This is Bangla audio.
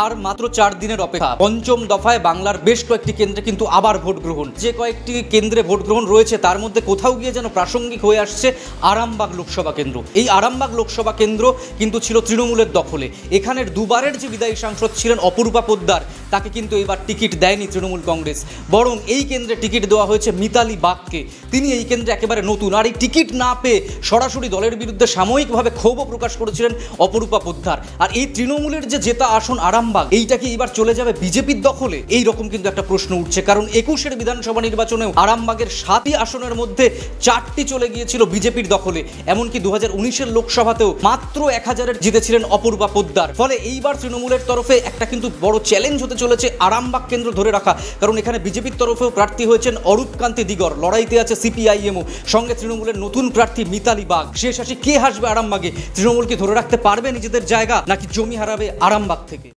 আর মাত্র 4 দিনের অপেক্ষা। পঞ্চম দফায় বাংলার বেশ কয়েকটি কেন্দ্রে কিন্তু আবার ভোট গ্রহণ। যে কয়েকটি কেন্দ্রে ভোট গ্রহণ রয়েছে তার মধ্যে কোথাও গিয়ে যেন প্রাসঙ্গিক হয়ে আসছে আরামবাগ লোকসভা কেন্দ্র। এই আরামবাগ লোকসভা কেন্দ্র কিন্তু ছিল তৃণমূলের দখলে। এখানের দুবারের যে বিদায়ী সাংসদ ছিলেন অপরূপা পোদ্দার, তাকে কিন্তু এবার টিকিট দেয়নি তৃণমূল কংগ্রেস, বরং এই কেন্দ্রে টিকিট দেওয়া হয়েছে মিতালি বাগকে। তিনি এই কেন্দ্রে একেবারে নতুন, আর এই টিকিট না পেয়ে সরাসরি দলের বিরুদ্ধে সাময়িকভাবে ক্ষোভও প্রকাশ করেছিলেন অপরূপা পোদ্দার। আর এই তৃণমূলের যে জেতা আসন আরামবাগ, এইটা কি এবার চলে যাবে বিজেপির দখলে? এই রকম কিন্তু একটা প্রশ্ন উঠছে, কারণ 21-এর বিধানসভা নির্বাচনেও আরামবাগের 7টি আসনের মধ্যে 4টি চলে গিয়েছিল বিজেপির দখলে। এমনকি 2019-এর লোকসভাতেও মাত্র 1000-এর জিতেছিলেন অপরূপা পোদ্দার। ফলে এইবার তৃণমূলের তরফে একটা কিন্তু বড় চ্যালেঞ্জ হতে চলেছে আরামবাগ কেন্দ্র ধরে রাখা, কারণ এখানে বিজেপির তরফেও প্রার্থী হয়েছেন অরূপকান্তি দিগর, লড়াইতে আছে সিপিআইএমও, সঙ্গে তৃণমূলের নতুন প্রার্থী মিতালি বাগ। শেষ হাসি কে হাসবে আরামবাগে? তৃণমূল কি ধরে রাখতে পারবে নিজেদের জায়গা, নাকি জমি হারাবে আরামবাগ থেকে?